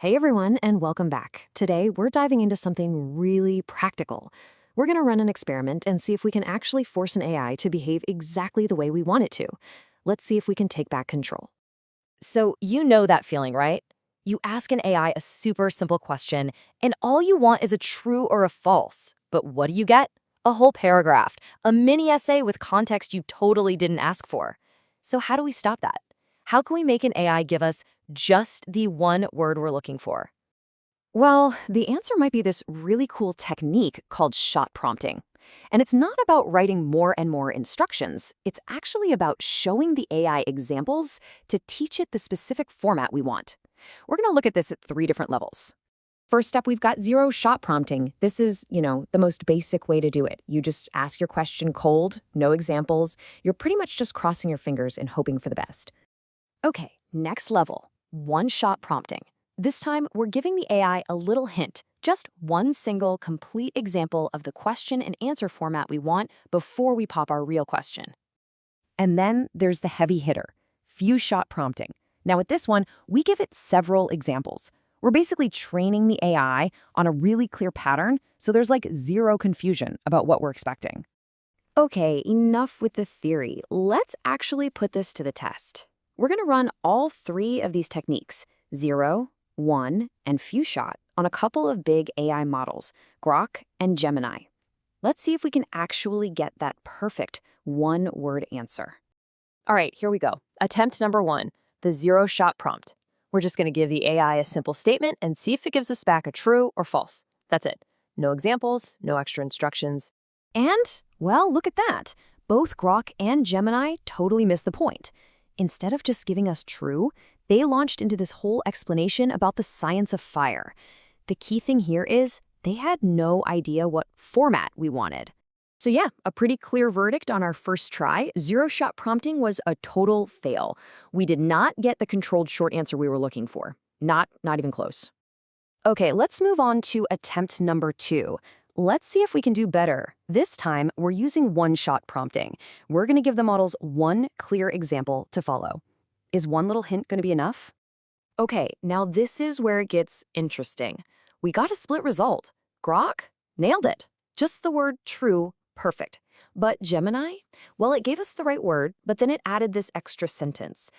Hey everyone, and welcome back. Today, we're diving into something really practical. We're going to run an experiment and see if we can actually force an AI to behave exactly the way we want it to. Let's see if we can take back control. So you know that feeling, right? You ask an AI a super simple question, and all you want is a true or a false. But what do you get? A whole paragraph, a mini essay with context you totally didn't ask for. So how do we stop that? How can we make an AI give us just the one word we're looking for? Well, the answer might be this really cool technique called shot prompting. And it's not about writing more and more instructions. It's actually about showing the AI examples to teach it the specific format we want. We're going to look at this at 3 different levels. First up, we've got zero shot prompting. This is, the most basic way to do it. You just ask your question cold, no examples. You're pretty much just crossing your fingers and hoping for the best. Okay, next level, one-shot prompting. This time, we're giving the AI a little hint, just one single complete example of the question and answer format we want before we pop our real question. And then there's the heavy hitter, few-shot prompting. Now with this one, we give it several examples. We're basically training the AI on a really clear pattern, so there's like zero confusion about what we're expecting. Okay, enough with the theory. Let's actually put this to the test. We're going to run all 3 of these techniques, 0, 1, and few shot, on a couple of big AI models, Grok and Gemini. Let's see if we can actually get that perfect one-word answer. All right, here we go. Attempt number 1, the zero-shot prompt. We're just going to give the AI a simple statement and see if it gives us back a true or false. That's it. No examples, no extra instructions. And, well, look at that. Both Grok and Gemini totally missed the point. Instead of just giving us true, they launched into this whole explanation about the science of fire. The key thing here is they had no idea what format we wanted. So yeah, a pretty clear verdict on our first try. Zero-shot prompting was a total fail. We did not get the controlled short answer we were looking for. Not even close. Okay, let's move on to attempt number 2. Let's see if we can do better. This time, we're using one-shot prompting. We're going to give the models one clear example to follow. Is one little hint going to be enough? Okay, now this is where it gets interesting. We got a split result. Grok nailed it. Just the word true, perfect. But Gemini, well, it gave us the right word, but then it added this extra sentence.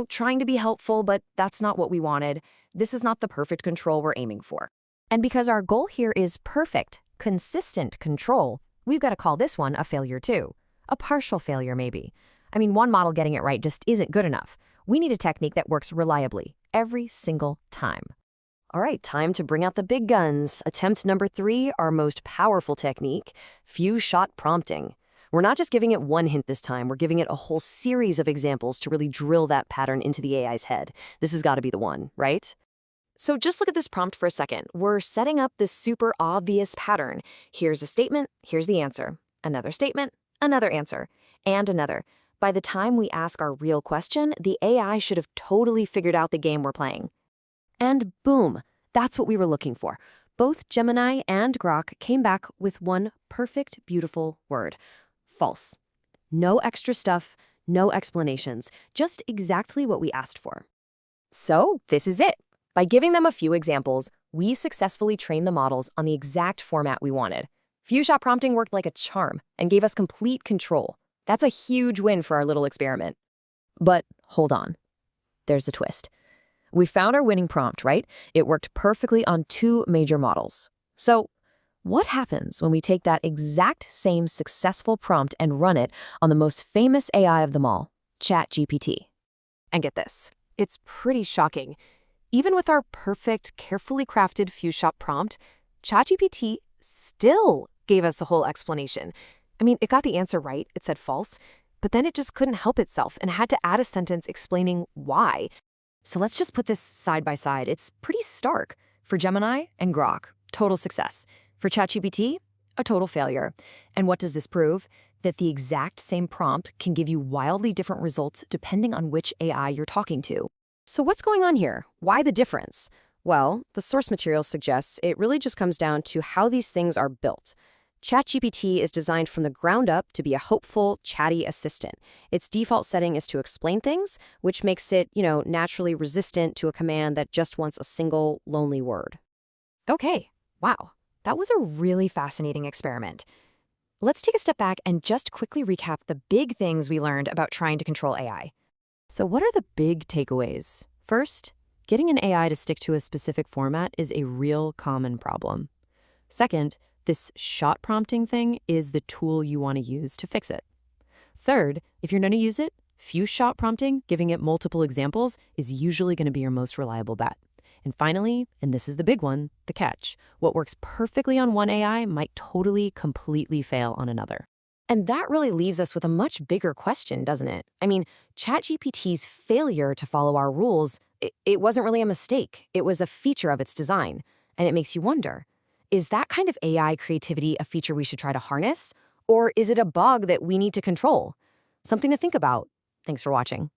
Trying to be helpful, but that's not what we wanted. This is not the perfect control we're aiming for. And because our goal here is perfect, consistent control, we've got to call this one a failure too. A partial failure, maybe. I mean, one model getting it right just isn't good enough. We need a technique that works reliably, every single time. All right, time to bring out the big guns. Attempt number 3, our most powerful technique, few-shot prompting. We're not just giving it one hint this time, we're giving it a whole series of examples to really drill that pattern into the AI's head. This has got to be the one, right? So just look at this prompt for a second. We're setting up this super obvious pattern. Here's a statement, here's the answer. Another statement, another answer, and another. By the time we ask our real question, the AI should have totally figured out the game we're playing. And boom, that's what we were looking for. Both Gemini and Grok came back with one perfect, beautiful word. False. No extra stuff, no explanations, just exactly what we asked for. So this is it. By giving them a few examples, we successfully trained the models on the exact format we wanted. Few-shot prompting worked like a charm and gave us complete control. That's a huge win for our little experiment. But hold on. There's a twist. We found our winning prompt, right? It worked perfectly on 2 major models. So what happens when we take that exact same successful prompt and run it on the most famous AI of them all, ChatGPT? And get this, it's pretty shocking. Even with our perfect, carefully crafted few-shot prompt, ChatGPT still gave us a whole explanation. I mean, it got the answer right, it said false, but then it just couldn't help itself and had to add a sentence explaining why. So let's just put this side by side. It's pretty stark. For Gemini and Grok, total success. For ChatGPT, a total failure. And what does this prove? That the exact same prompt can give you wildly different results depending on which AI you're talking to. So what's going on here? Why the difference? Well, the source material suggests it really just comes down to how these things are built. ChatGPT is designed from the ground up to be a hopeful, chatty assistant. Its default setting is to explain things, which makes it, naturally resistant to a command that just wants a single, lonely word. Okay, wow, that was a really fascinating experiment. Let's take a step back and just quickly recap the big things we learned about trying to control AI. So what are the big takeaways? First, getting an AI to stick to a specific format is a real common problem. Second, this shot prompting thing is the tool you want to use to fix it. Third, if you're going to use it, fuse shot prompting, giving it multiple examples, is usually going to be your most reliable bet. And finally, and this is the big one, the catch, what works perfectly on one AI might totally, completely fail on another. And that really leaves us with a much bigger question, doesn't it? I mean, ChatGPT's failure to follow our rules, it wasn't really a mistake. It was a feature of its design. And it makes you wonder, is that kind of AI creativity a feature we should try to harness? Or is it a bug that we need to control? Something to think about. Thanks for watching.